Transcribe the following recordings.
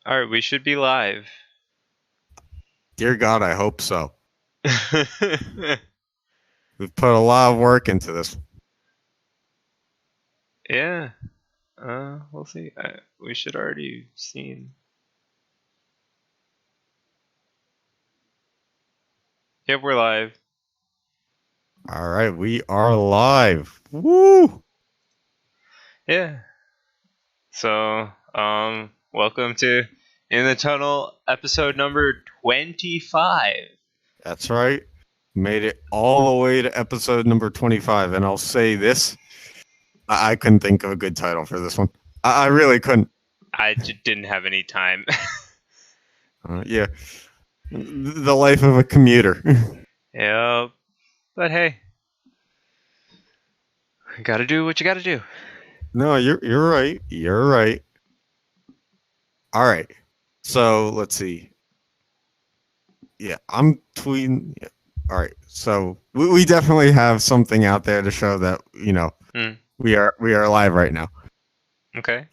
All right, we should be live. Dear God, I hope so. We've put a lot of work into this. Yeah. We'll see. We should already seen. Yep, we're live. All right, we are live. Woo! Yeah. So, welcome to In the Tunnel, episode number 25. That's right. Made it all the way to episode number 25. And I'll say this, I couldn't think of a good title for this one. I really couldn't. Didn't have any time. Yeah. The life of a commuter. Yep. But hey, gotta do what you gotta do. No, you're right. You're right. All right. So let's see. Yeah, I'm tweeting. Yeah. All right. So we definitely have something out there to show that, we are live right now. Okay.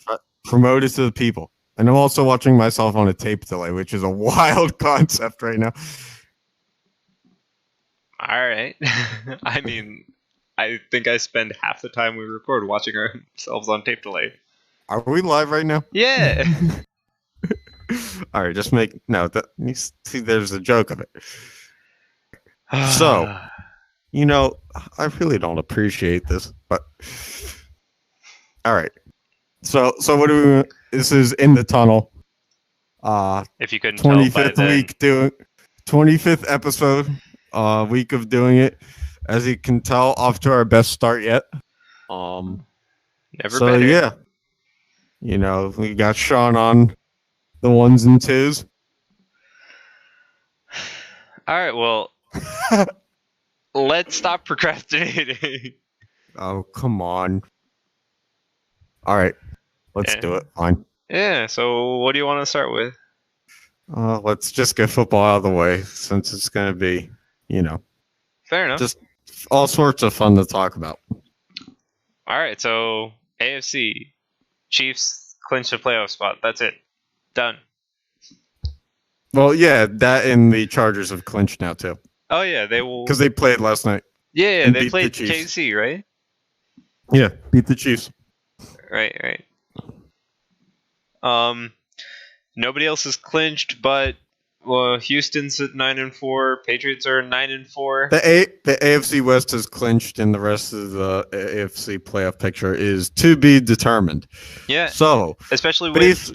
Promote it to the people. And I'm also watching myself on a tape delay, which is a wild concept right now. All right. I mean, I think I spend half the time we record watching ourselves on tape delay. Are we live right now? Yeah. All right, just make no. You see, there's a joke of it. So, I really don't appreciate this, but all right. So what do we? This is In the Tunnel. If you couldn't tell by 25th then. week doing 25th episode. Week of doing it. As you can tell, off to our best start yet. Never so better. Yeah, we got Sean on the ones and twos. All right, well, let's stop procrastinating. Oh, come on. All right, let's do it. Fine. Yeah, so what do you want to start with? Let's just get football out of the way since it's going to be, Fair enough. Just all sorts of fun to talk about. All right, so AFC, Chiefs clinch a playoff spot. That's it. Done. Well, yeah, that and the Chargers have clinched now, too. Oh, yeah, they will. Because they played last night. Yeah, they played the KC, right? Yeah, beat the Chiefs. Right. Nobody else is clinched, but Houston's at 9-4. Patriots are 9-4. The AFC West has clinched, and the rest of the AFC playoff picture is to be determined. Yeah. So, especially with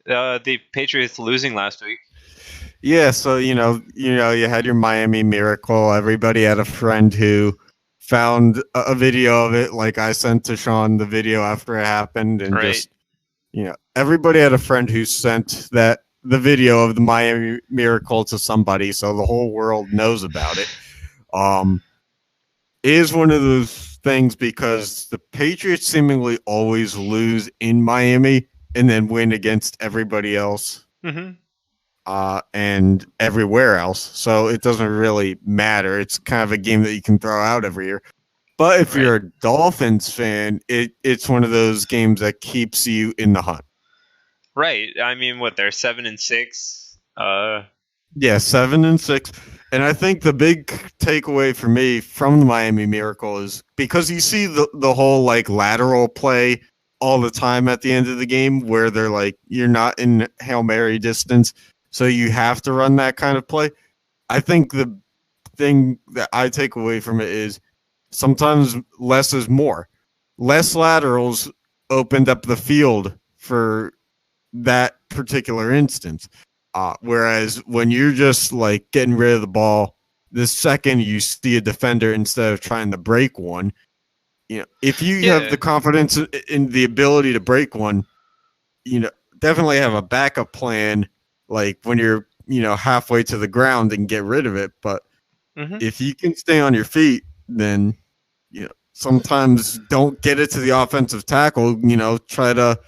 the Patriots losing last week. Yeah. So you had your Miami Miracle. Everybody had a friend who found a video of it, like I sent to Sean the video after it happened, and just everybody had a friend who sent the video of the Miami Miracle to somebody, so the whole world knows about it. It is one of those things because the Patriots seemingly always lose in Miami and then win against everybody else. Mm-hmm. And everywhere else. So it doesn't really matter. It's kind of a game that you can throw out every year. But if you're a Dolphins fan, it's one of those games that keeps you in the hunt. Right. I mean, they're 7-6. Yeah, 7-6. And I think the big takeaway for me from the Miami Miracle is because you see the whole lateral play all the time at the end of the game where they're you're not in Hail Mary distance. So you have to run that kind of play. I think the thing that I take away from it is sometimes less is more. Less laterals opened up the field for that particular instance. Whereas when you're just getting rid of the ball, the second you see a defender instead of trying to break one, if you have the confidence in the ability to break one, definitely have a backup plan. When you're, halfway to the ground and get rid of it. But if you can stay on your feet, then, sometimes don't get it to the offensive tackle, try to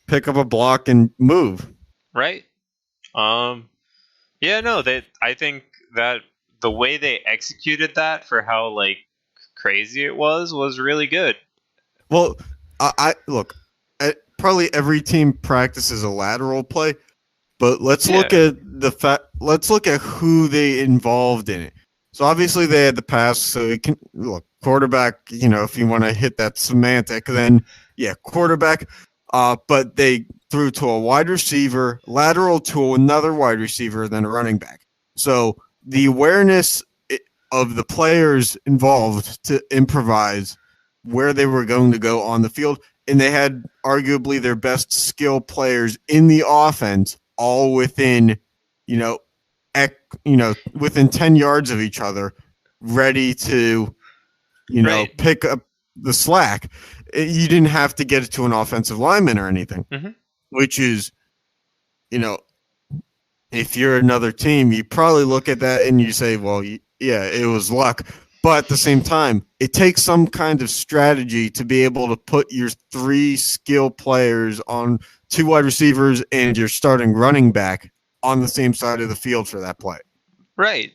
pick up a block and move. Right. Yeah, no, I think that the way they executed that for how, crazy it was really good. Well, I look, probably every team practices a lateral play. But let's look at the fact. Let's look at who they involved in it. So obviously they had the pass. So it can look quarterback. If you want to hit that semantic, then yeah, quarterback. But they threw to a wide receiver, lateral to another wide receiver, then a running back. So the awareness of the players involved to improvise where they were going to go on the field, and they had arguably their best skill players in the offense all within, within 10 yards of each other, ready to, Right. pick up the slack. You didn't have to get it to an offensive lineman or anything, which is, if you're another team, you probably look at that and you say, well, yeah, it was luck. But at the same time, it takes some kind of strategy to be able to put your 3 skill players on 2 wide receivers and your starting running back on the same side of the field for that play. Right.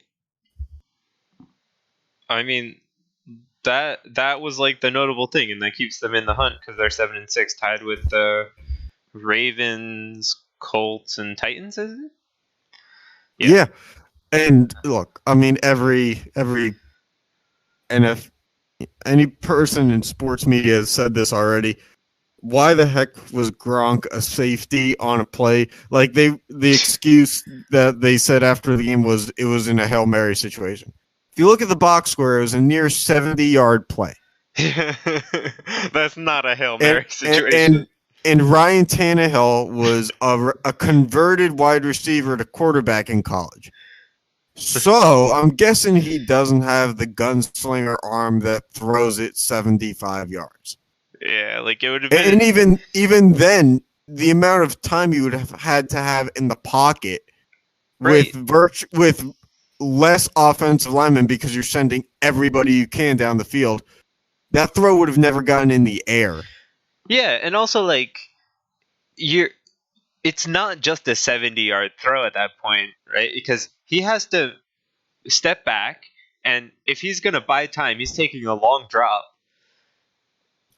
I mean, that was like the notable thing, and that keeps them in the hunt because they're 7-6, tied with the Ravens, Colts, and Titans. Is it? Yeah. And look, I mean, every any person in sports media has said this already. Why the heck was Gronk a safety on a play? Like the excuse that they said after the game was it was in a Hail Mary situation. If you look at the box score, it was a near 70-yard play. That's not a Hail Mary situation. And Ryan Tannehill was a converted wide receiver to quarterback in college. So I'm guessing he doesn't have the gunslinger arm that throws it 75 yards. Yeah, like it would have been. And even then, the amount of time you would have had to have in the pocket with less offensive linemen because you're sending everybody you can down the field, that throw would have never gotten in the air. Yeah, and also like it's not just a 70-yard throw at that point, right? Because he has to step back, and if he's going to buy time, he's taking a long drop.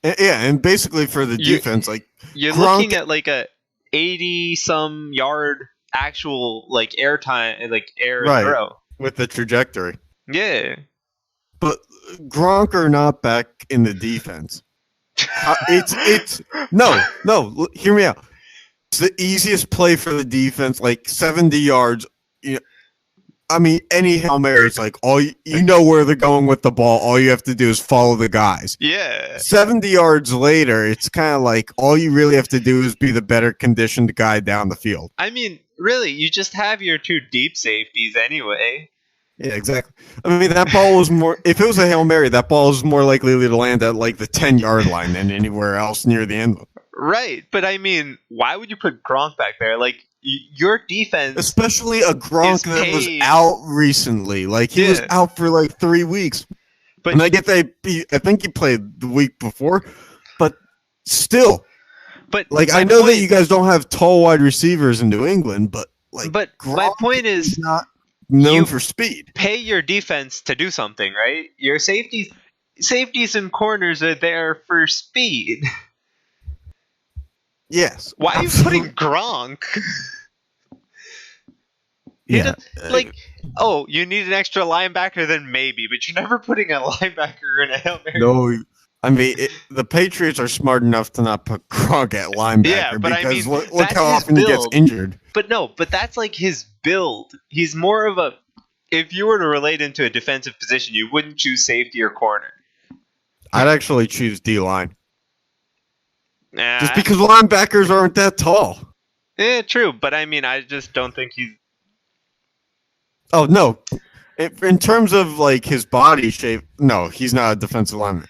Yeah, and basically for the defense, like you're looking at like a 80-some yard actual like air time, like air throw with the trajectory. Yeah, but Gronk are not back in the defense. It's no. Hear me out. It's the easiest play for the defense, like 70 yards. I mean, any Hail Mary, it's like you know where they're going with the ball. All you have to do is follow the guys. Yeah. 70 yards later, it's kind of like all you really have to do is be the better conditioned guy down the field. I mean, really, you just have your 2 deep safeties anyway. Yeah, exactly. I mean, that ball was more. If it was a Hail Mary, that ball is more likely to land at like the 10-yard line than anywhere else near the end. Right, but I mean, why would you put Gronk back there? Like your defense, especially a Gronk that was out recently. Like he was out for like 3 weeks. But and I get that. I think he played the week before, but still. But like I know that you guys don't have tall wide receivers in New England, but like. But Gronk my point is not known for speed. Pay your defense to do something, right? Your safeties and corners are there for speed. Yes. Why absolutely. Are you putting Gronk? Yeah. Oh, you need an extra linebacker, then maybe, but you're never putting a linebacker in a Hail Mary. No, I mean, the Patriots are smart enough to not put Gronk at linebacker. Yeah, but because I mean, look how often he gets injured. But that's like his build. He's more of a. If you were to relate into a defensive position, you wouldn't choose safety or corner. I'd actually choose D-line. Nah. Just because linebackers aren't that tall. Yeah, true. But I mean, I just don't think he's. Oh, no. In terms of like his body shape, no, he's not a defensive lineman.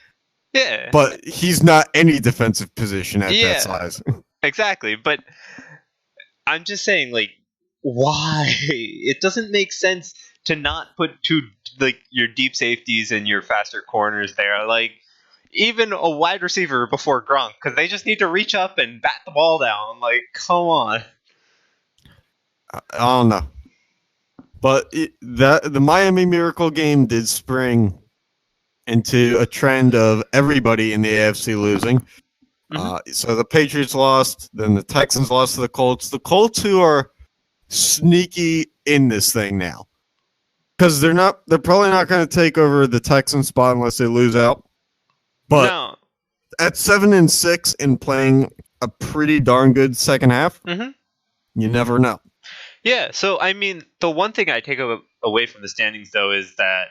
Yeah. But he's not any defensive position at that size. Exactly. But I'm just saying, like, why? It doesn't make sense to not put your deep safeties and your faster corners there. Like, even a wide receiver before Gronk, because they just need to reach up and bat the ball down. Like, come on. I don't know. But the Miami Miracle game did spring into a trend of everybody in the AFC losing. Mm-hmm. So the Patriots lost, then the Texans lost to the Colts. The Colts, who are sneaky in this thing now. Because they're probably not going to take over the Texans spot unless they lose out. But No. at 7-6 and playing a pretty darn good second half, you never know. Yeah, so I mean, the one thing I take away from the standings, though, is that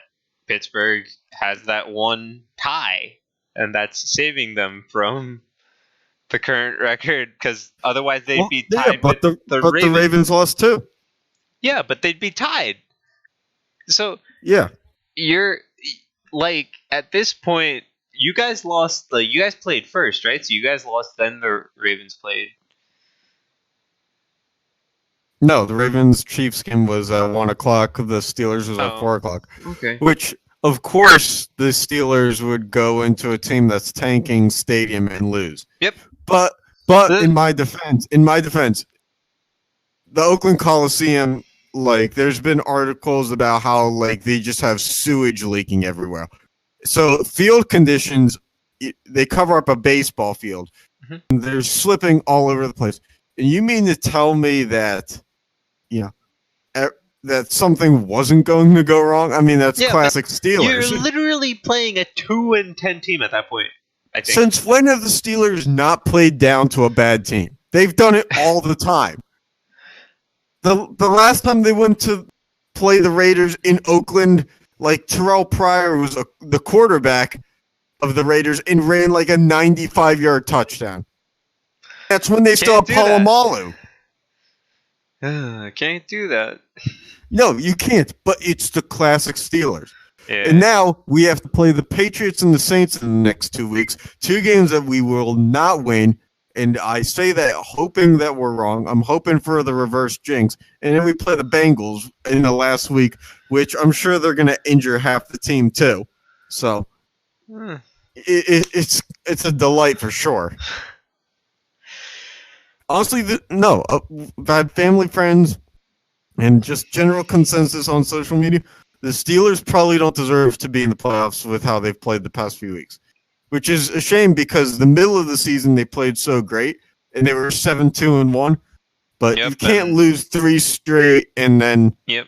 Pittsburgh has that one tie, and that's saving them from the current record, because otherwise they'd be tied but with the Ravens lost too. Yeah, but they'd be tied. So yeah, you're like, at this point, you guys lost. Like, you guys played first, right? So you guys lost, then the Ravens played. No, the Ravens-Chiefs game was at 1 o'clock. The Steelers was at 4 o'clock. Okay. Which, of course, the Steelers would go into a team that's tanking stadium and lose. Yep. But in my defense, the Oakland Coliseum, like, there's been articles about how, like, they just have sewage leaking everywhere. So field conditions, they cover up a baseball field. And they're slipping all over the place. And you mean to tell me that, that something wasn't going to go wrong? I mean, that's classic Steelers. You're literally playing a 2-10 team at that point, I think. Since when have the Steelers not played down to a bad team? They've done it all the time. The last time they went to play the Raiders in Oakland, like, Terrell Pryor was the quarterback of the Raiders and ran like a 95-yard touchdown. That's when they still have Polamalu. Can't do that. No, you can't, but it's the classic Steelers. Yeah. And now we have to play the Patriots and the Saints in the next 2 weeks. 2 games that we will not win. And I say that hoping that we're wrong. I'm hoping for the reverse jinx. And then we play the Bengals in the last week, which I'm sure they're going to injure half the team too. So it's a delight for sure. Honestly, I've had family, friends, and just general consensus on social media. The Steelers probably don't deserve to be in the playoffs with how they've played the past few weeks, which is a shame because the middle of the season they played so great and they were 7-2-1. But you can't lose 3 straight and then. Yep.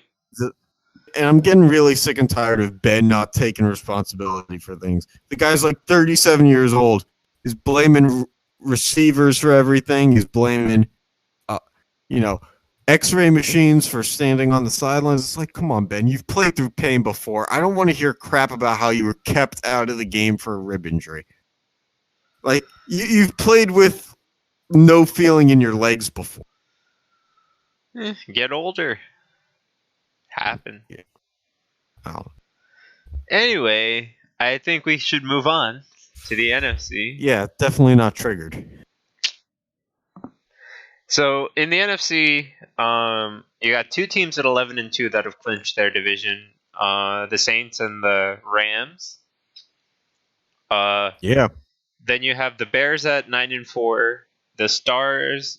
And I'm getting really sick and tired of Ben not taking responsibility for things. The guy's like 37 years old. He's blaming receivers for everything. He's blaming, X-ray machines for standing on the sidelines. It's like, come on, Ben, you've played through pain before. I don't want to hear crap about how you were kept out of the game for a rib injury. Like, you've played with no feeling in your legs before. Get older. Happen. Yeah. Oh. Anyway, I think we should move on to the NFC. Yeah, definitely not triggered. So in the NFC, you got 2 teams at 11-2 that have clinched their division. The Saints and the Rams. Yeah. Then you have the Bears at 9-4. The Stars,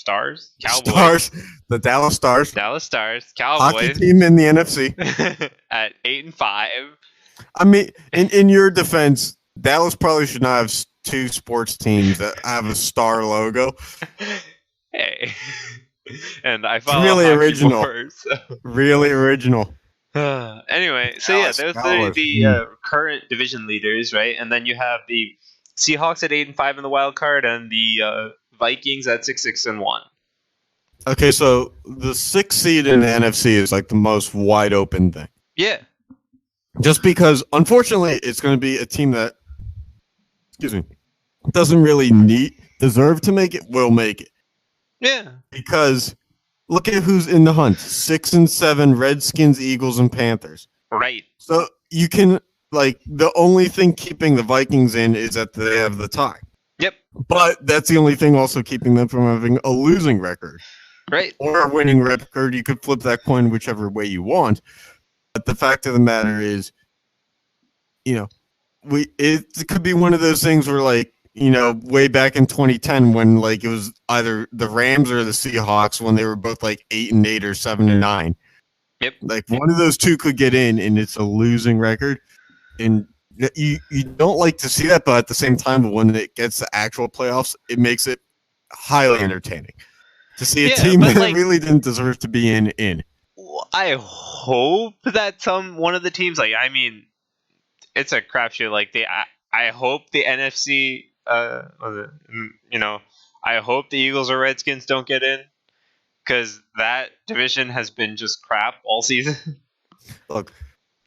Cowboys. Stars, the Dallas Stars. Cowboys. Hockey team in the NFC at 8-5. I mean, in your defense, Dallas probably should not have 2 sports teams that have a star logo. Hey, and I follow really original. More, so. Really original. Anyway, so Dallas, those are the current division leaders, right? And then you have the Seahawks at 8-5 in the wild card, and the Vikings at 6-1. Okay, so the 6th seed in the NFC is like the most wide open thing. Yeah. Just because, unfortunately, it's going to be a team that, doesn't really deserve to make it, will make it. Yeah. Because look at who's in the hunt. 6-7, Redskins, Eagles, and Panthers. Right. So you can, the only thing keeping the Vikings in is that they have the tie. Yep. But that's the only thing also keeping them from having a losing record. Right. Or a winning record. You could flip that coin whichever way you want. But the fact of the matter is, it could be one of those things where, way back in 2010 when, it was either the Rams or the Seahawks when they were both, 8-8 or 7-9. Yep. One of those two could get in, and it's a losing record. And you don't like to see that, but at the same time, when it gets to actual playoffs, it makes it highly entertaining. to see a Yeah, team but, that like, really didn't deserve to be in. I hope that one of the teams, like, I mean, it's a crapshoot. Like, I hope the NFC, you know, I hope the Eagles or Redskins don't get in, because that division has been just crap all season. Look,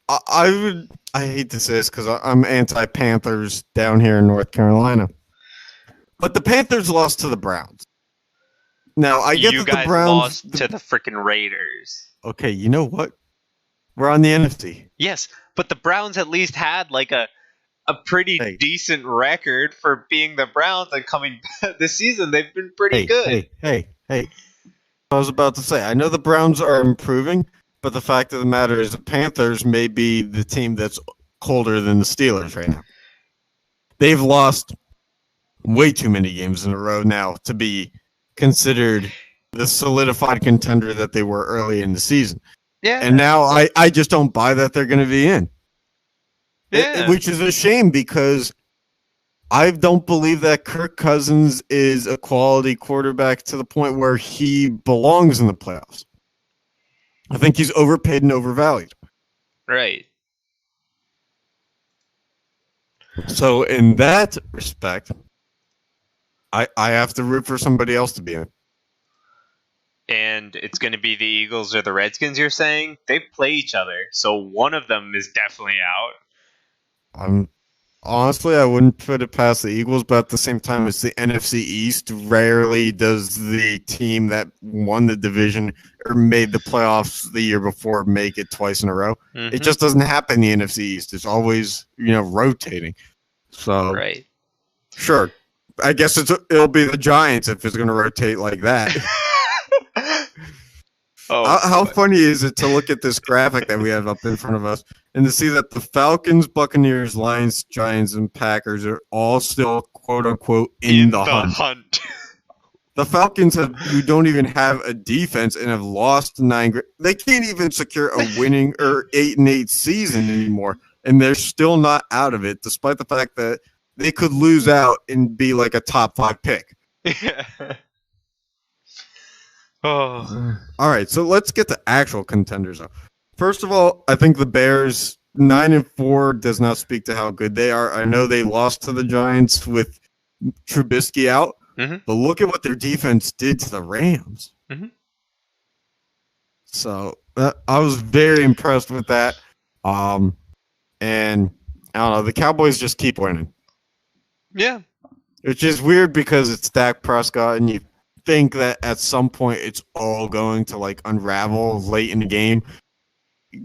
I hate to say this because I'm anti-Panthers down here in North Carolina, but the Panthers lost to the Browns. Now I get You that the guys Browns. lost to the freaking Raiders. Okay, you know what? We're on the NFC. Yes, but the Browns at least had like a pretty Hey, decent record for being the Browns, and coming this season they've been pretty hey, good. hey, hey, hey. I was about to say, I know the Browns are improving, but the fact of the matter is the Panthers may be the team that's colder than the Steelers right now. They've lost way too many games in a row now to be considered the solidified contender that they were early in the season. Yeah. And now I just don't buy that they're going to be in. Yeah. Which is a shame because I don't believe that Kirk Cousins is a quality quarterback to the point where he belongs in the playoffs. I think he's overpaid and overvalued. Right. So in that respect, I have to root for somebody else to be in. And it's going to be the Eagles or the Redskins, you're saying? They play each other, so one of them is definitely out. Honestly, I wouldn't put it past the Eagles, but at the same time, it's the NFC East. Rarely does the team that won the division or made the playoffs the year before make it twice in a row. Mm-hmm. It just doesn't happen in the NFC East. It's always, rotating. So, right. Sure. I guess it'll be the Giants if it's going to rotate like that. How funny is it to look at this graphic that we have up in front of us and to see that the Falcons, Buccaneers, Lions, Giants, and Packers are all still, quote unquote, in the hunt. The Falcons, who don't even have a defense and have lost 9, they can't even secure a winning or 8-8 season anymore, and they're still not out of it, despite the fact that they could lose out and be like a top 5 pick. Yeah. Oh. All right, so let's get to actual contenders. First of all, I think the Bears 9-4 does not speak to how good they are. I know they lost to the Giants with Trubisky out, but look at what their defense did to the Rams. Mm-hmm. So I was very impressed with that. And I don't know, the Cowboys just keep winning. Yeah. Which is weird because it's Dak Prescott, and you think that at some point it's all going to like unravel late in the game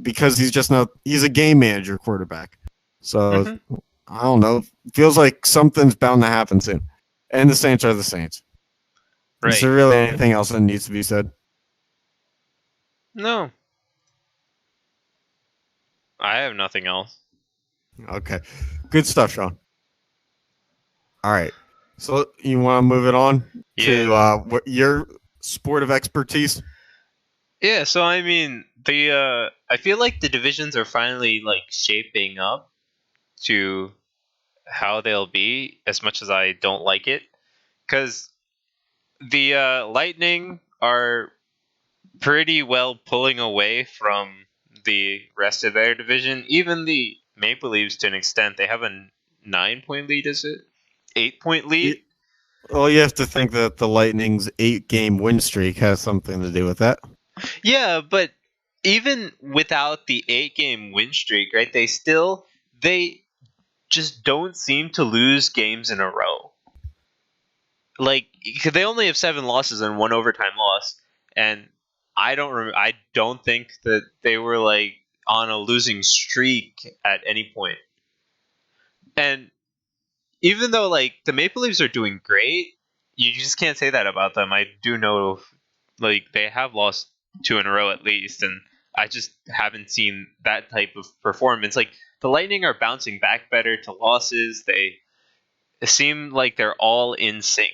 because he's a game manager quarterback. So I don't know. It feels like something's bound to happen soon. And the Saints are the Saints. Right. Is there really anything else that needs to be said? No. I have nothing else. Okay. Good stuff, Sean. All right. So you want to move it on to what your sport of expertise? Yeah, so I mean, I feel like the divisions are finally like shaping up to how they'll be, as much as I don't like it, because the Lightning are pretty well pulling away from the rest of their division. Even the Maple Leafs, to an extent, they have a 9-point lead. Is it 8-point lead? Well, you have to think that the Lightning's 8-game win streak has something to do with that. Yeah, but even without the 8-game win streak, right? They just don't seem to lose games in a row. Like, they only have 7 losses and 1 overtime loss, and I don't think that they were like on a losing streak at any point. And even though like the Maple Leafs are doing great, you just can't say that about them. I do know like they have lost 2 in a row at least, and I just haven't seen that type of performance. Like, the Lightning are bouncing back better to losses. They seem like they're all in sync.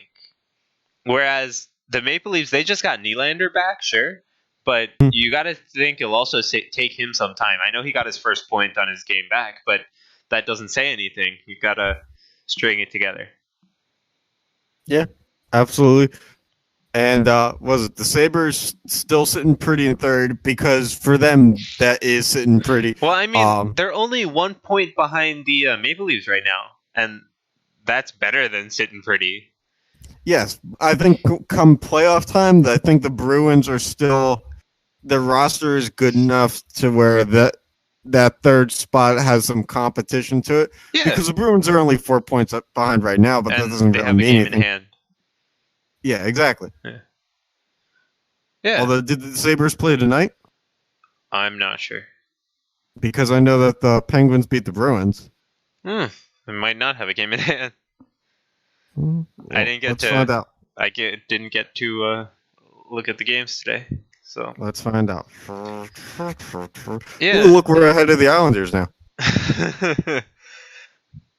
Whereas the Maple Leafs, they just got Nylander back, sure, but you got to think it'll also take him some time. I know he got his first point on his game back, but that doesn't say anything. You got to string it together. Yeah, absolutely. And was it the Sabres still sitting pretty in third? Because for them, that is sitting pretty. Well, I mean, they're only 1 point behind the Maple Leafs right now, and that's better than sitting pretty. Yes, I think come playoff time, I think the Bruins are still their roster is good enough to where that third spot has some competition to it. Yeah, Because the Bruins are only 4 points up behind right now, but that and doesn't they really have a mean game anything. in hand. Yeah, exactly. Yeah. Although, did the Sabres play tonight? I'm not sure. Because I know that the Penguins beat the Bruins. They might not have a game in hand. Well, I didn't get let's to. find out. Didn't get to look at the games today. So Let's find out. yeah. Ooh, look, we're ahead of the Islanders now.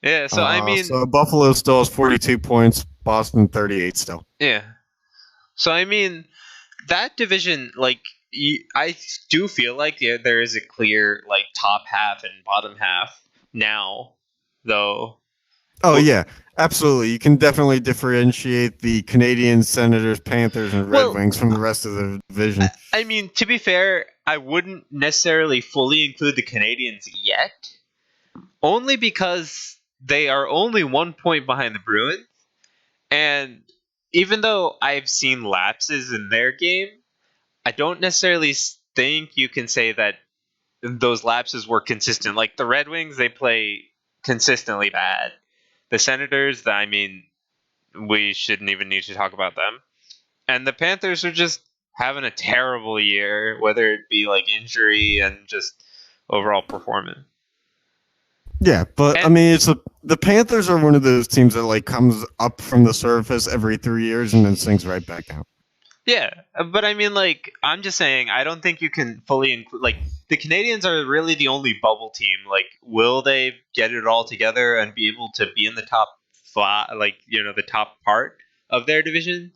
Yeah. So I mean, so Buffalo still has 42 points. Boston 38 still. yeah. So I mean, that division, like, I do feel like there is a clear like top half and bottom half now, though. Oh yeah, absolutely. You can definitely differentiate the Canadians, Senators, Panthers, and Red Wings from the rest of the division. I mean, to be fair, I wouldn't necessarily fully include the Canadians yet, only because they are only 1 point behind the Bruins, and even though I've seen lapses in their game, I don't necessarily think you can say that those lapses were consistent. Like the Red Wings, they play consistently bad. The Senators, I mean, we shouldn't even need to talk about them. And the Panthers are just having a terrible year, whether it be like injury and just overall performance. Yeah, but I mean, the Panthers are one of those teams that like comes up from the surface every 3 years and then sinks right back down. Yeah, but I mean, like, I'm just saying, I don't think you can fully include, like, the Canadians are really the only bubble team. Like, will they get it all together and be able to be in the top five, like, the top part of their division?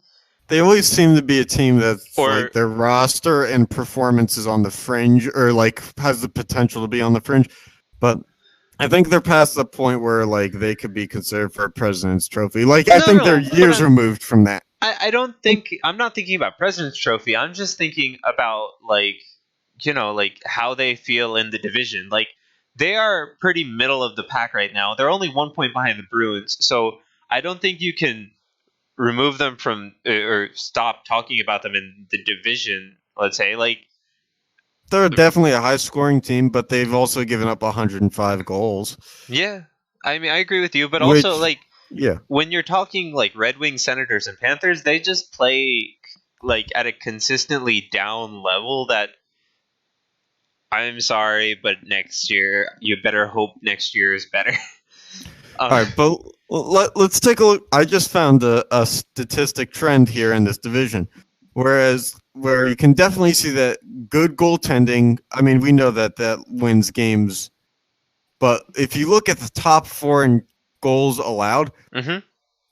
They always seem to be a team that's like their roster and performance is on the fringe, or like has the potential to be on the fringe. But I think they're past the point where like they could be considered for a President's Trophy. Like I think they're years removed from that. I'm not thinking about President's Trophy. I'm just thinking about like how they feel in the division. Like they are pretty middle of the pack right now. They're only 1 point behind the Bruins, so I don't think you can remove them from or stop talking about them in the division. Let's say like they're definitely a high scoring team, but they've also given up 105 goals. Yeah, I mean I agree with you, but also like. Yeah. When you're talking like Red Wings, Senators, and Panthers, they just play like at a consistently down level that I'm sorry, but next year you better hope next year is better. All right, but let's take a look. I just found a statistic trend here in this division, where you can definitely see that good goaltending. I mean, we know that wins games, but if you look at the top four in goals allowed,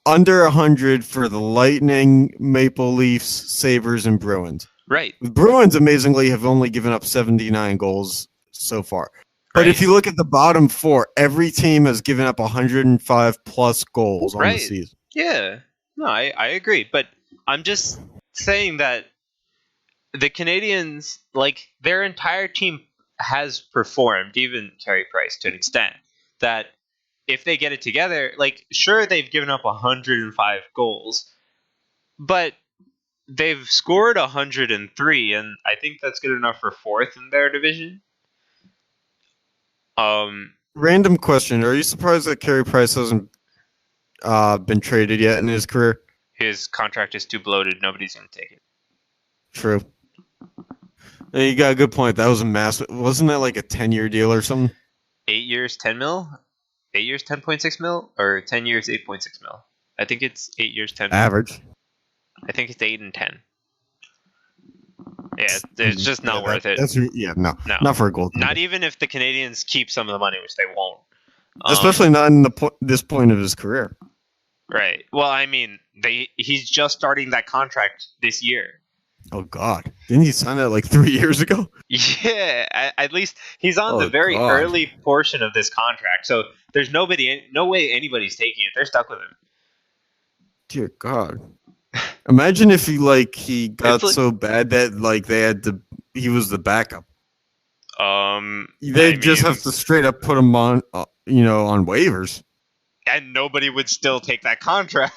under 100 for the Lightning, Maple Leafs, Sabres, and Bruins. Right. The Bruins, amazingly, have only given up 79 goals so far. But if you look at the bottom four, every team has given up 105 plus goals on the season. Yeah. No, I agree. But I'm just saying that the Canadians, like, their entire team has performed, even Carey Price to an extent, that if they get it together, like, sure, they've given up 105 goals, but they've scored 103, and I think that's good enough for fourth in their division. Random question: are you surprised that Carey Price hasn't been traded yet in his career? His contract is too bloated. Nobody's going to take it. True. You got a good point. That was a massive. Wasn't that like a 10-year deal or something? 8 years, 10 mil. 8 years, 10.6 mil, or 10 years, 8.6 mil. I think it's 8 years, 10 mil. Average. I think it's 8 and 10. Yeah, it's just not worth it. No, not for a goal. Not even if the Canadians keep some of the money, which they won't. Especially not in this point of his career. Right. Well, I mean, he's just starting that contract this year. Oh God! Didn't he sign that like 3 years ago? Yeah, at least he's on the very early portion of this contract, so there's no way anybody's taking it. They're stuck with him. Dear God. Imagine if he got like- so bad that he was the backup. They I just mean, have to straight up put him on on waivers. and nobody would still take that contract.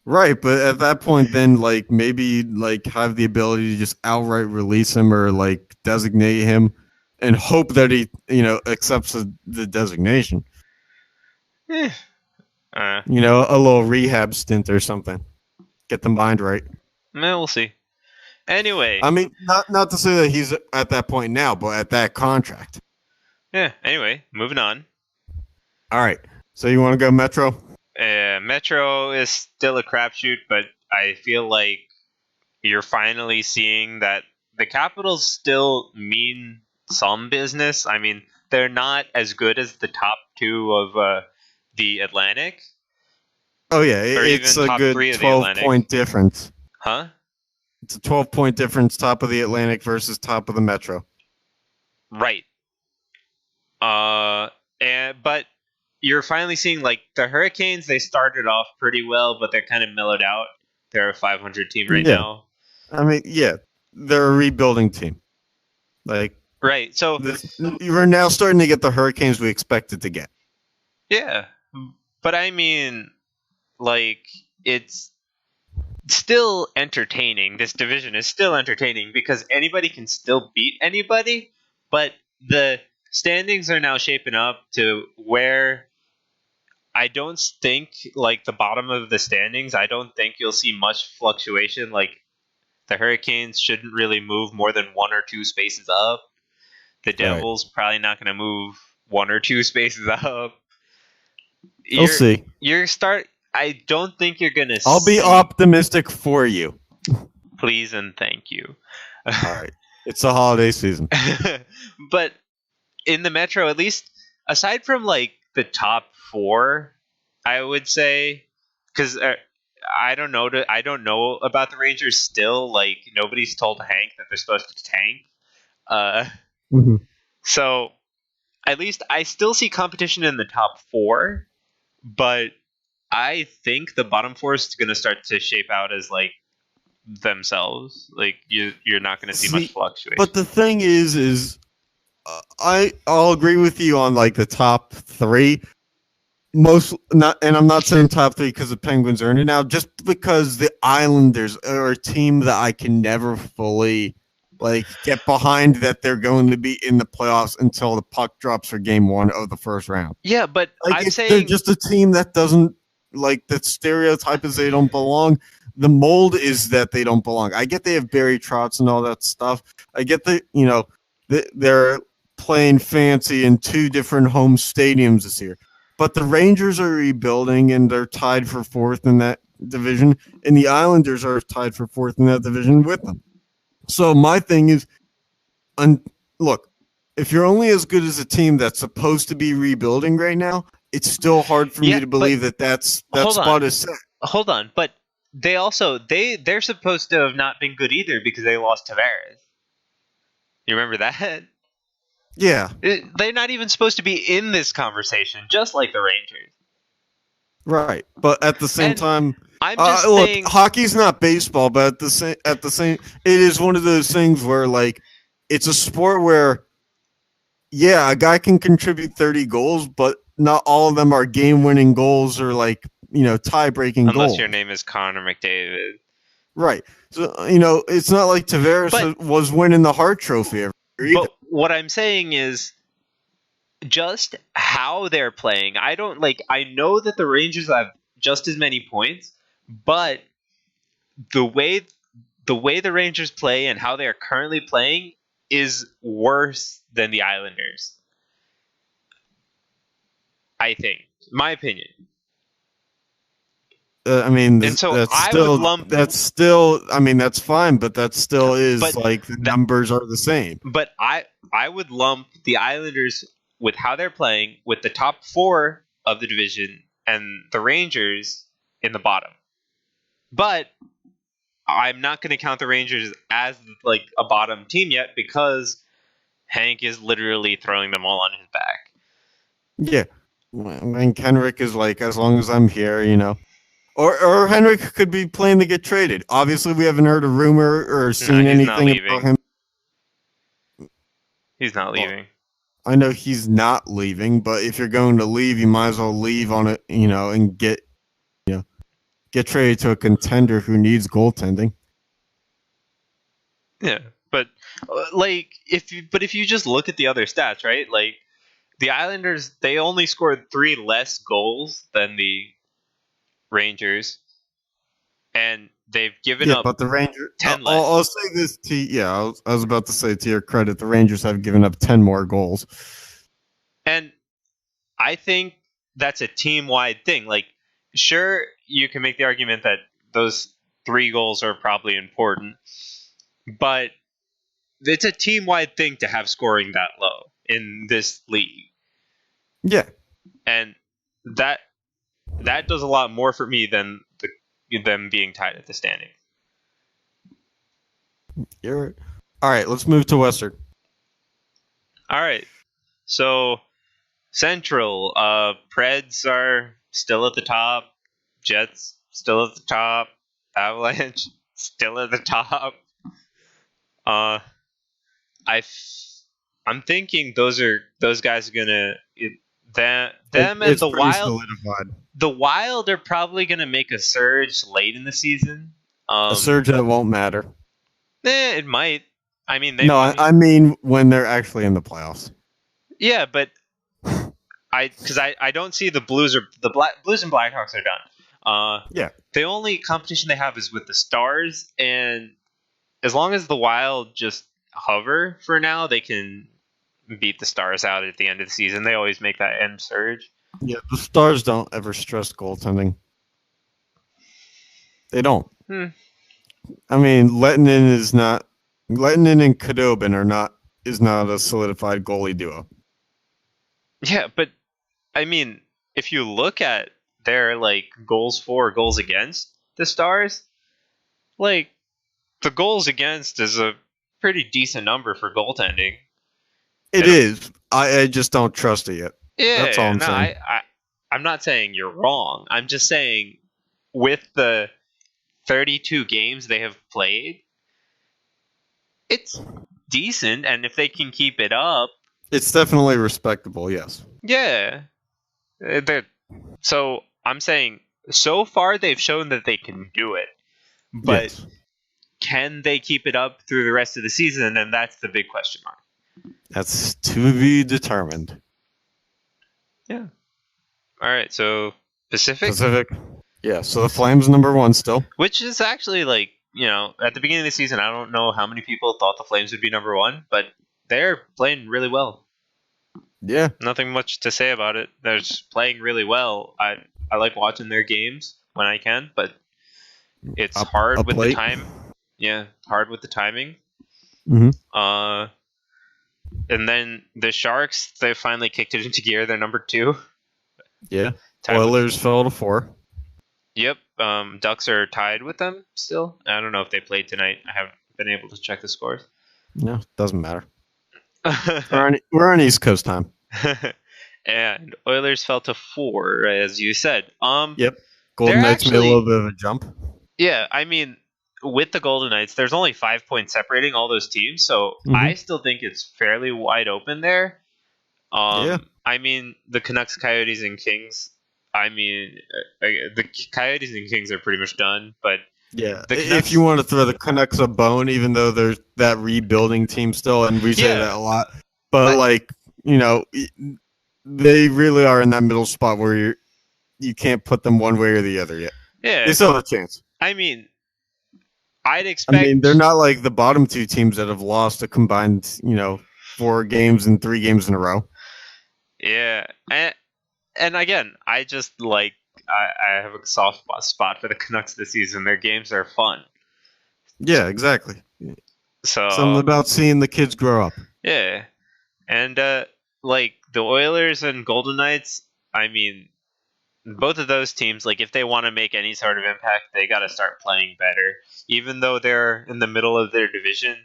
Right, but at that point, then maybe have the ability to just outright release him or designate him, and hope that he accepts the designation. Eh. A little rehab stint or something. Get the mind right. We'll see. Anyway. I mean, not to say that he's at that point now, but at that contract. Yeah. Anyway, moving on. All right. So you want to go Metro? Metro is still a crapshoot, but I feel like you're finally seeing that the Capitals still mean some business. I mean, they're not as good as the top two of the Atlantic. Oh yeah, Or it's even a top good three of the 12-point difference. Huh? It's a 12-point difference, top of the Atlantic versus top of the Metro. Right. But you're finally seeing the Hurricanes. They started off pretty well, but they're kind of mellowed out. They're a 500 team right now. I mean, yeah, they're a rebuilding team. Right. So you're now starting to get the Hurricanes we expected to get. Yeah, but I mean, it's still entertaining. This division is still entertaining because anybody can still beat anybody, but the standings are now shaping up to where I don't think, the bottom of the standings, I don't think you'll see much fluctuation. The Hurricanes shouldn't really move more than 1 or 2 spaces up. The Devils probably not going to move 1 or 2 spaces up. We'll see. I don't think you're gonna. I'll be optimistic for you. Please and thank you. All right, it's the holiday season. But in the Metro, at least aside from the top 4, I would say, because I don't know about the Rangers still. Nobody's told Hank that they're supposed to tank. So at least I still see competition in the top 4. But I think the bottom 4 is going to start to shape out as themselves. You're not going to see much fluctuation. But the thing is I'll agree with you on the top 3. And I'm not saying top 3 because the Penguins earned it now, just because the Islanders are a team that I can never fully get behind, that they're going to be in the playoffs until the puck drops for game 1 of the first round. Yeah, but I'm saying they're just a team that doesn't that stereotype is they don't belong. The mold is that they don't belong. I get they have Barry Trotz and all that stuff. I get they're playing fancy in 2 different home stadiums this year. But the Rangers are rebuilding and they're tied for 4th in that division, and the Islanders are tied for 4th in that division with them. So my thing is, look, if you're only as good as a team that's supposed to be rebuilding right now, it's still hard for me to believe that spot is set. Hold on, but they also they're supposed to have not been good either because they lost Tavares. You remember that? Yeah. They're not even supposed to be in this conversation, just like the Rangers. Right, but at the same time, I'm just saying, hockey's not baseball, but at the same, it is one of those things where it's a sport where, yeah, a guy can contribute 30 goals, but not all of them are game-winning goals or tie-breaking goals. Unless your name is Connor McDavid. Right. So it's not like Tavares was winning the Hart Trophy every year either. But what I'm saying is, just how they're playing. I know that the Rangers have just as many points, but the way the Rangers play and how they are currently playing is worse than the Islanders. I think, my opinion. I mean, and so that's I still, would lump. That's still. I mean, that's fine, but that still is the numbers are the same. But I would lump the Islanders with how they're playing with the top 4 of the division and the Rangers in the bottom. But I'm not going to count the Rangers as a bottom team yet because Hank is literally throwing them all on his back. Yeah, and Kenrick is as long as I'm here, Or Henrik could be planning to get traded. Obviously, we haven't heard a rumor or seen he's not anything about leaving. him. He's not leaving. I know he's not leaving, but if you're going to leave, you might as well leave on it, and get traded to a contender who needs goaltending. Yeah, but if you just look at the other stats, right? Like the Islanders, they only scored 3 less goals than the Rangers, and they've given up. But the Rangers. 10 less. I'll say this to I was about to say to your credit, the Rangers have given up 10 more goals, and I think that's a team-wide thing. Like, sure, you can make the argument that those 3 goals are probably important, but it's a team-wide thing to have scoring that low in this league. Yeah, and that does a lot more for me than them being tied at the standing. you're right. All right, let's move to Western. All right, so Central, Preds are still at the top, Jets still at the top, Avalanche still at the top. I'm thinking those guys are gonna them and the Wild. Solidified. The Wild are probably gonna make a surge late in the season. A surge that won't matter. It might. I mean, I mean when they're actually in the playoffs. Yeah, but I don't see the Blues Blues and Blackhawks are done. Yeah. The only competition they have is with the Stars, and as long as the Wild just hover for now, they can beat the Stars out at the end of the season. They always make that end surge. Yeah, the Stars don't ever stress goaltending. They don't. I mean, Lettinen and Khudobin is not a solidified goalie duo. Yeah, but I mean, if you look at their goals for, goals against the Stars, the goals against is a pretty decent number for goaltending. It is. I just don't trust it yet. Yeah, that's all I'm saying. I'm not saying you're wrong. I'm just saying with the 32 games they have played, it's decent, and if they can keep it up, it's definitely respectable. Yes. Yeah. So I'm saying so far they've shown that they can do it, but yes. Can they keep it up through the rest of the season? And that's the big question mark. That's to be determined. Yeah. All right. So Pacific. Yeah. So the Flames #1 still, which is actually at the beginning of the season, I don't know how many people thought the Flames would be #1, but they're playing really well. Yeah. Nothing much to say about it. They're just playing really well. I like watching their games when I can, but it's hard with the time. Yeah, hard with the timing. Mm-hmm. And then the Sharks, they finally kicked it into gear. They're #2. Yeah. Oilers fell to 4. Yep. Ducks are tied with them still. I don't know if they played tonight. I haven't been able to check the scores. No, doesn't matter. We're on East Coast time. And Oilers fell to 4, as you said. Yep. Golden Knights made a little bit of a jump. Yeah, I mean, with the Golden Knights, there's only 5 points separating all those teams, so I still think it's fairly wide open there. Yeah. I mean, the Canucks, Coyotes, and Kings. I mean, the Coyotes and Kings are pretty much done, but yeah, if you want to throw the Canucks a bone, even though there's that rebuilding team still, and we say that a lot, but they really are in that middle spot where you can't put them one way or the other yet. Yeah, they still have a chance. I mean, I'd expect. I mean, they're not like the bottom 2 teams that have lost a combined 4 games and 3 games in a row. Yeah, and again, I just I have a soft spot for the Canucks this season. Their games are fun. Yeah, exactly. So something about seeing the kids grow up. Yeah, and the Oilers and Golden Knights. I mean, both of those teams, if they want to make any sort of impact, they got to start playing better. Even though they're in the middle of their division,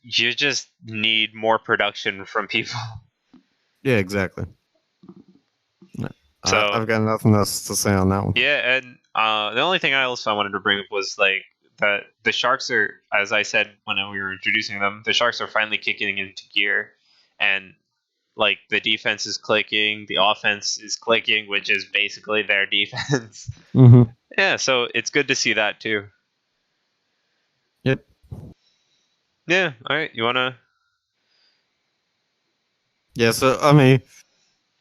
you just need more production from people. Yeah, exactly. So I've got nothing else to say on that one. yeah, and the only thing else I wanted to bring up was like that the Sharks are, as I said when we were introducing them, the Sharks are finally kicking into gear, and like the defense is clicking, the offense is clicking, which is basically their defense. Mm-hmm. Yeah, so it's good to see that too. Yep. Yeah, all right. You wanna? Yeah, so I mean,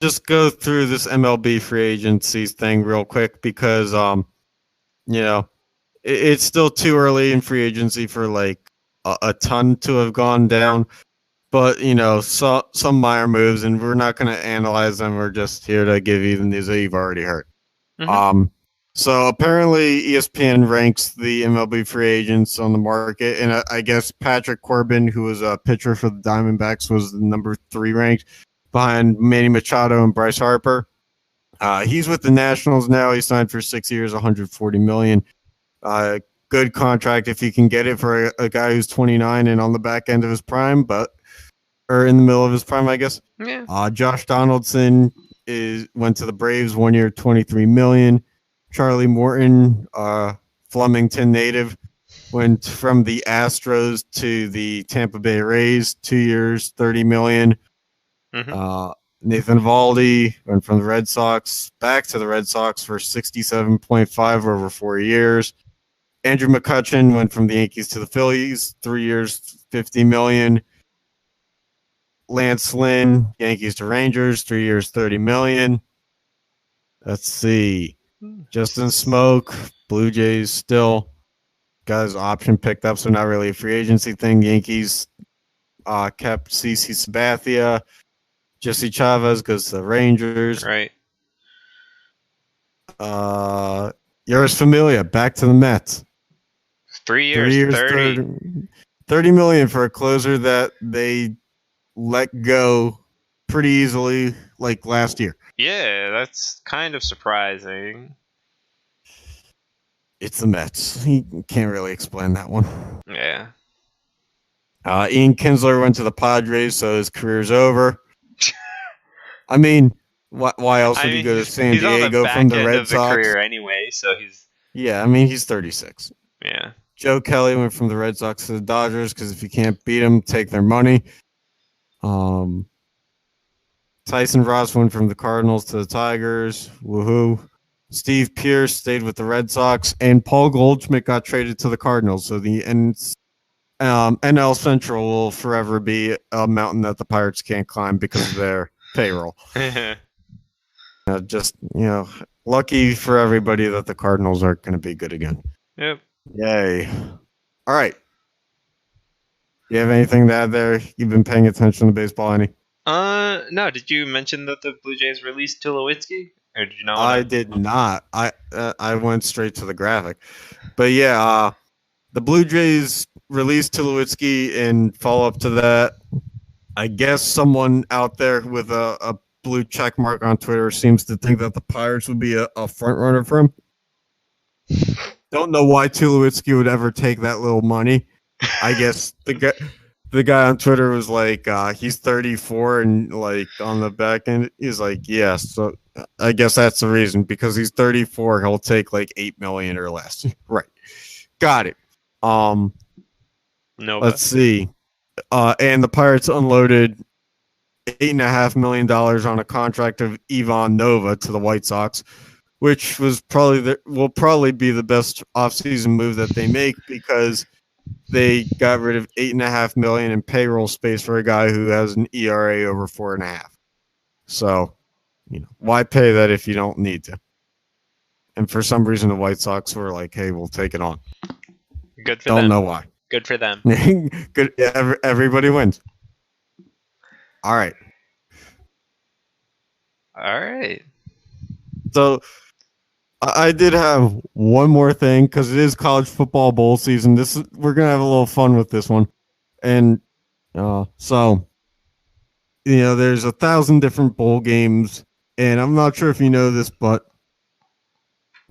just go through this MLB free agencies thing real quick because you know, it's still too early in free agency for like a ton to have gone down. But some minor moves, and we're not going to analyze them. We're just here to give you the news that you've already heard. Mhm. So apparently ESPN ranks the MLB free agents on the market, and I guess Patrick Corbin, who was a pitcher for the Diamondbacks, was the number 3 ranked, behind Manny Machado and Bryce Harper. He's with the Nationals now. He signed for 6 years, $140 million. Good contract if you can get it for a guy who's 29 and on the back end of his prime, or in the middle of his prime, I guess. Yeah. Josh Donaldson went to the Braves, 1 year, $23 million. Charlie Morton, Flemington native, went from the Astros to the Tampa Bay Rays, 2 years, $30 million. Mhm. Nathan Eovaldi went from the Red Sox back to the Red Sox for 67.5 over 4 years. Andrew McCutchen went from the Yankees to the Phillies, 3 years, $50 million. Lance Lynn, Yankees to Rangers, 3 years, $30 million. Let's see. Justin Smoke, Blue Jays still got his option picked up, so not really a free agency thing. Yankees kept CC Sabathia. Jesse Chavez goes to the Rangers. Right. Yours Familia back to the Mets. 3 years, 30 million for a closer that they let go pretty easily like last year. Yeah, that's kind of surprising. It's the Mets. He can't really explain that one. Yeah. Ian Kinsler went to the Padres, so his career's over. I mean, why else would he go to San Diego from the Red Sox? Career anyway, so he's. Yeah, I mean, he's 36. Yeah. Joe Kelly went from the Red Sox to the Dodgers because if you can't beat them, take their money. Tyson Ross went from the Cardinals to the Tigers. Woohoo. Steve Pearce stayed with the Red Sox, and Paul Goldschmidt got traded to the Cardinals. So the NL Central will forever be a mountain that the Pirates can't climb because of their payroll. Lucky for everybody that the Cardinals are going to be good again. Yep. Yay. All right. You have anything to add there? You've been paying attention to baseball, any? No. Did you mention that the Blue Jays released Tulowitzki? Or did you not? I did not. I went straight to the graphic. But yeah, the Blue Jays released Tulowitzki, and follow up to that, I guess someone out there with a blue check mark on Twitter seems to think that the Pirates would be a front runner for him. Don't know why Tulowitzki would ever take that little money. I guess the guy on Twitter was like, he's 34, and like on the back end, he's like, yes. So I guess that's the reason, because he's 34, he'll take like $8 million or less. Right. Got it. No. Let's see. And the Pirates unloaded $8.5 million on a contract of Ivan Nova to the White Sox, which will probably be the best offseason move that they make, because they got rid of $8.5 million in payroll space for a guy who has an ERA over 4.5. So, why pay that if you don't need to? And for some reason, the White Sox were like, "Hey, we'll take it on." Good for them. Don't know why. Good for them. Good. Everybody wins. All right. All right. So I did have one more thing, because it is college football bowl season. We're gonna have a little fun with this one, and so there's 1,000 different bowl games, and I'm not sure if you know this, but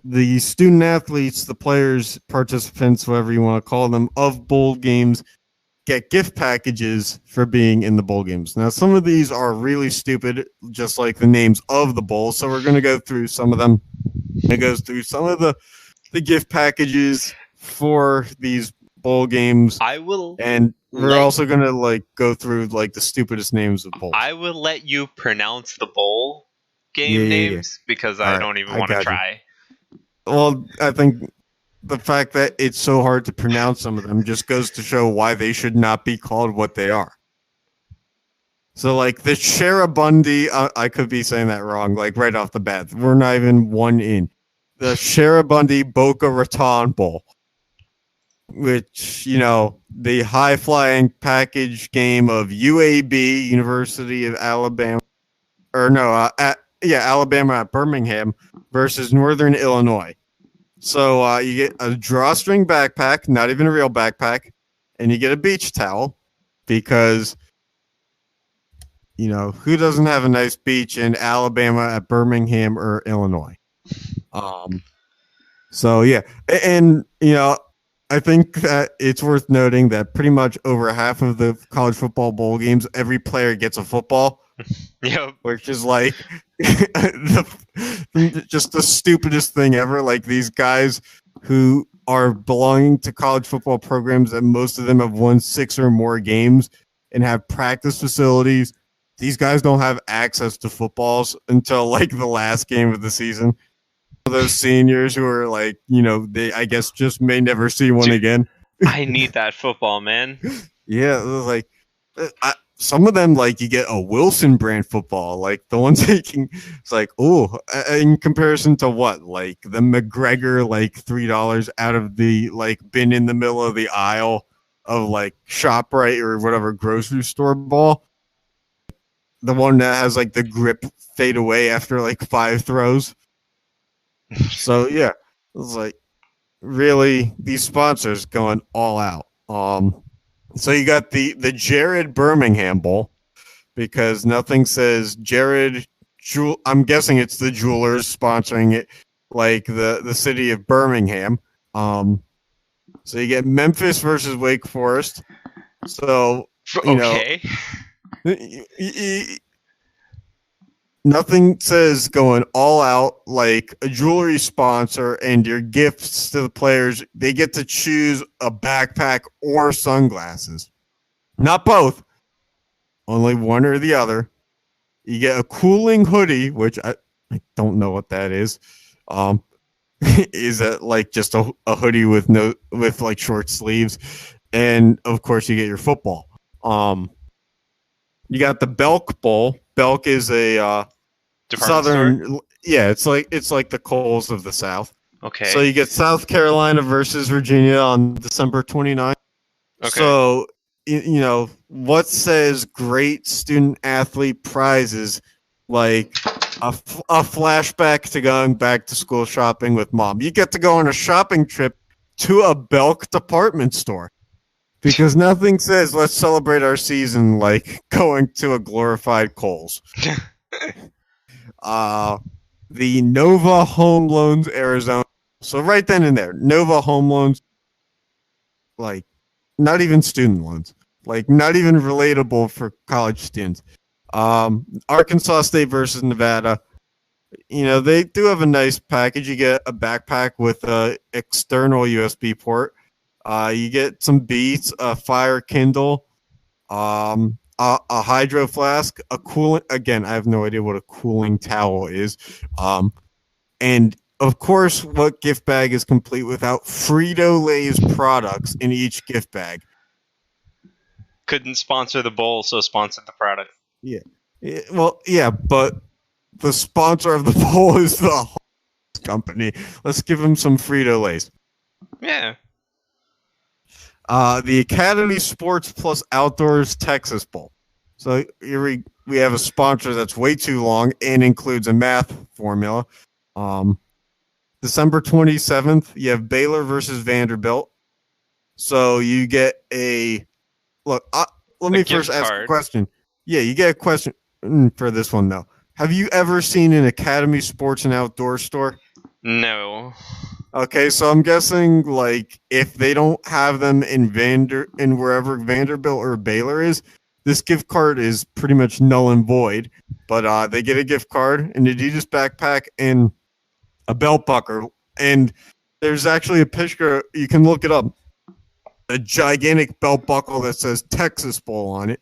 the student athletes, the players, participants, whatever you want to call them, of bowl games get gift packages for being in the bowl games. Now, some of these are really stupid, just like the names of the bowl. So we're going to go through some of them. It goes through some of the gift packages for these bowl games. And we're also going to like go through like the stupidest names of bowls. I will let you pronounce the bowl game names because I don't even want to try. Well, I think the fact that it's so hard to pronounce some of them just goes to show why they should not be called what they are. So, like, the Sharabundi, I could be saying that wrong, like, right off the bat. We're not even one in. The Sharabundi Boca Raton Bowl, which, you know, the high-flying package game of UAB, University of Alabama, Alabama at Birmingham versus Northern Illinois. So you get a drawstring backpack, not even a real backpack, and you get a beach towel because, you know, who doesn't have a nice beach in Alabama at Birmingham or Illinois? So, yeah. And, you know, I think that it's worth noting that pretty much over half of the college football bowl games, every player gets a football. Yep. Which is like just the stupidest thing ever. Like these guys who are belonging to college football programs that most of them have won 6 or more games and have practice facilities. These guys don't have access to footballs until like the last game of the season. Those seniors who are like, you know, they I guess just may never see one again. I need that football, man. Yeah, it was like some of them, like, you get a Wilson brand football, like the ones taking, it's like, oh, in comparison to what? Like the McGregor, like $3 out of the, like, bin in the middle of the aisle of, like, ShopRite or whatever grocery store ball. The one that has, like, the grip fade away after, like, 5 throws. So, yeah, it was like, really, these sponsors going all out. So you got the Jared Birmingham Bowl because nothing says Jared. I'm guessing it's the jewelers sponsoring it, like the city of Birmingham. So you get Memphis versus Wake Forest. So you know, nothing says going all out like a jewelry sponsor and your gifts to the players. They get to choose a backpack or sunglasses. Not both. Only one or the other. You get a cooling hoodie, which I don't know what that is. Is it like just a hoodie with like short sleeves? And of course you get your football. You got the Belk Bowl. Belk is a southern store? Yeah, it's like the Kohl's of the South. Okay. So you get South Carolina versus Virginia on December 29th. Okay. So you know what says great student athlete prizes like a flashback to going back to school shopping with mom. You get to go on a shopping trip to a Belk department store. Because nothing says let's celebrate our season like going to a glorified Kohl's. The Nova Home Loans Arizona. So right then and there, Nova Home Loans, like not even student loans, like not even relatable for college students. Arkansas State versus Nevada. You know, they do have a nice package. You get a backpack with a external USB port. You get some Beats, a Fire Kindle, a hydro flask, a cooling. Again, I have no idea what a cooling towel is. And of course, what gift bag is complete without Frito-Lay's products in each gift bag? Couldn't sponsor the bowl, so sponsored the product. Yeah. Well, yeah, but the sponsor of the bowl is the company. Let's give them some Frito-Lay's. Yeah. The Academy Sports Plus Outdoors Texas Bowl. So here we have a sponsor that's way too long and includes a math formula. December 27th, you have Baylor versus Vanderbilt. So you get a look. Let me first ask a question. Yeah, you get a question for this one though. Have you ever seen an Academy Sports and Outdoor store? No. Okay, so I'm guessing like if they don't have them in wherever Vanderbilt or Baylor is, this gift card is pretty much null and void. But they get a gift card, an Adidas backpack, and a belt buckle. And there's actually a picture, you can look it up. A gigantic belt buckle that says Texas Bowl on it,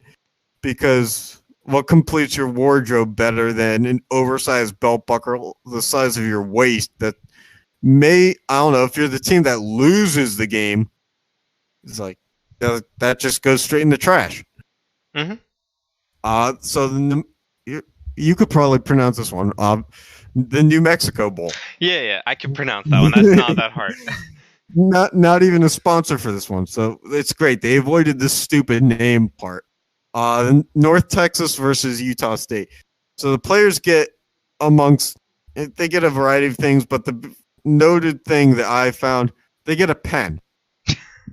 because what completes your wardrobe better than an oversized belt buckle the size of your waist that I don't know, if you're the team that loses the game, it's like that just goes straight in the trash. Mm-hmm. So you could probably pronounce this one. The New Mexico Bowl. Yeah, I can pronounce that one. That's not that hard. Not even a sponsor for this one, so it's great. They avoided this stupid name part. North Texas versus Utah State. So the players get they get a variety of things, but the noted thing that I found, they get a pen.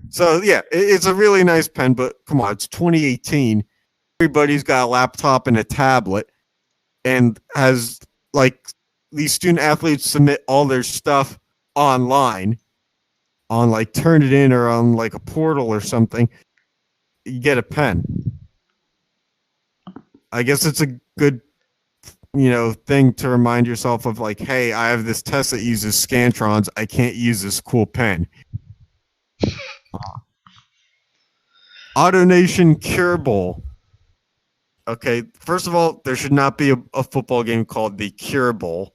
So yeah, it's a really nice pen, but come on, it's 2018. Everybody's got a laptop and a tablet, and has like these student athletes submit all their stuff online on like Turn It In or on like a portal or something. You get a pen. I guess it's a good thing to remind yourself of, like, hey, I have this test that uses Scantrons. I can't use this cool pen. AutoNation Cure Bowl. Okay, first of all, there should not be a football game called the Cure Bowl,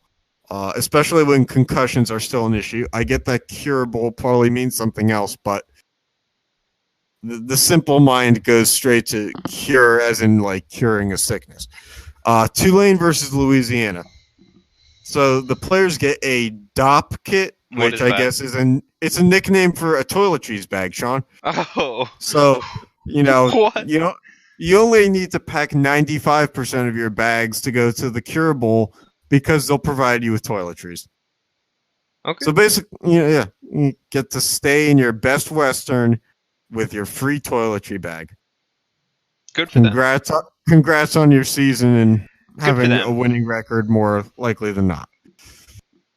especially when concussions are still an issue. I get that Cure Bowl probably means something else, but the simple mind goes straight to cure, as in like curing a sickness. Tulane versus Louisiana. So the players get a DOP kit, which I guess it's a nickname for a toiletries bag, Sean. Oh. So, what? You only need to pack 95% of your bags to go to the Cure Bowl because they'll provide you with toiletries. Okay. So basically, you get to stay in your Best Western with your free toiletry bag. Good for them. Congrats on your season and having a winning record, more likely than not.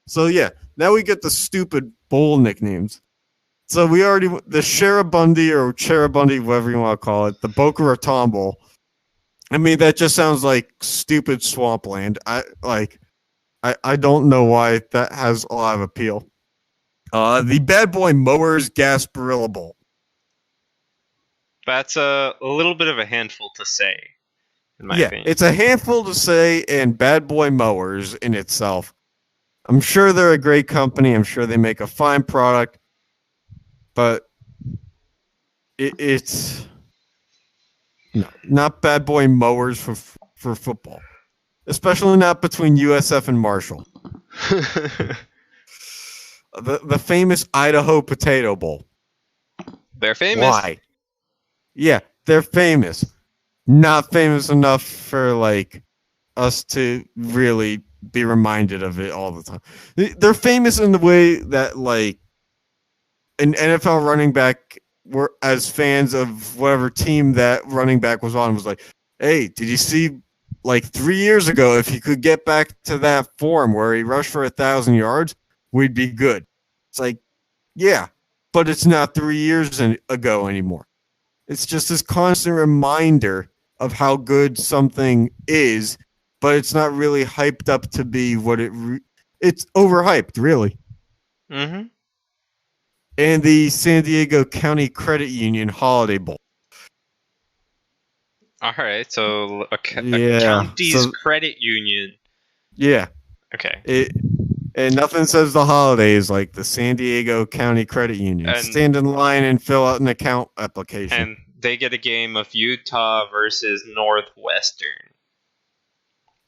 So yeah, now we get the stupid bowl nicknames. So the Sharabundi or Charabundi, whatever you want to call it, the Boca Raton Bowl. I mean, that just sounds like stupid swampland. I don't know why that has a lot of appeal. The Bad Boy Mowers Gasparilla Bowl. That's a little bit of a handful to say, in my opinion. It's a handful to say, and Bad Boy Mowers in itself. I'm sure they're a great company. I'm sure they make a fine product, but it's not Bad Boy Mowers for football, especially not between USF and Marshall. The famous Idaho Potato Bowl. They're famous. Why? Yeah, they're famous. Not famous enough for like us to really be reminded of it all the time. They're famous in the way that like an NFL running back, were as fans of whatever team that running back was on, was like, hey, did you see like 3 years ago, if he could get back to that form where he rushed for 1,000 yards, we'd be good. It's like, yeah, but it's not 3 years ago anymore. It's just this constant reminder of how good something is, but it's not really hyped up to be what it's overhyped, really. Mm-hmm. And the San Diego County Credit Union Holiday Bowl. All right, so a county's credit union. Yeah. Okay. And nothing says the holidays like the San Diego County Credit Union. Stand in line and fill out an account application. And they get a game of Utah versus Northwestern.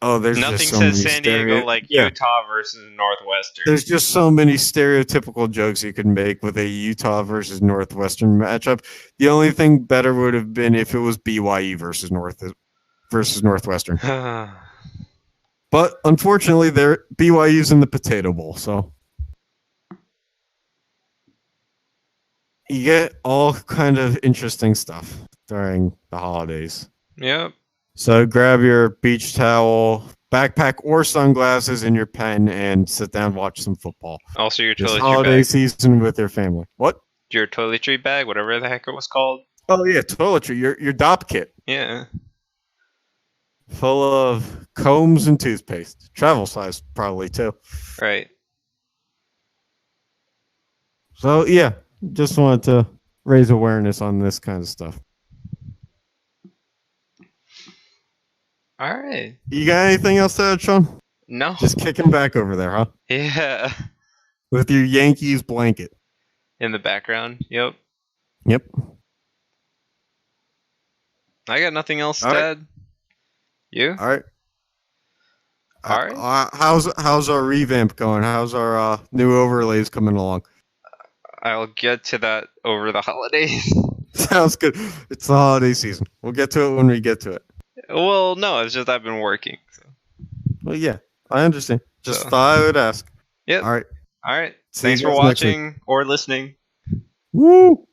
Oh, there's nothing just so says San Diego like Utah versus Northwestern. There's just so many stereotypical jokes you could make with a Utah versus Northwestern matchup. The only thing better would have been if it was BYU versus Northwestern. But unfortunately, BYU's in the Potato Bowl, so you get all kind of interesting stuff during the holidays. Yep. So grab your beach towel, backpack or sunglasses and your pen and sit down and watch some football. Also, your This toiletry holiday bag. season with your family. What? Your toiletry bag, whatever the heck it was called. Oh yeah, toiletry. Your DOP kit Yeah. full of combs and toothpaste, travel size probably too. Right. So yeah, just wanted to raise awareness on this kind of stuff. All right. You got anything else to add, Sean? No. Just kicking back over there, huh? Yeah. With your Yankees blanket. In the background. Yep. Yep. I got nothing else to All right. add. You? All right. All right. How's our revamp going? How's our new overlays coming along? I'll get to that over the holidays. Sounds good. It's the holiday season. We'll get to it when we get to it. Well, no, it's just I've been working. So. Well, yeah, I understand. Just So. thought I would ask. Yep. All right. All right. See you Thanks for guys next week. watching or listening. Woo!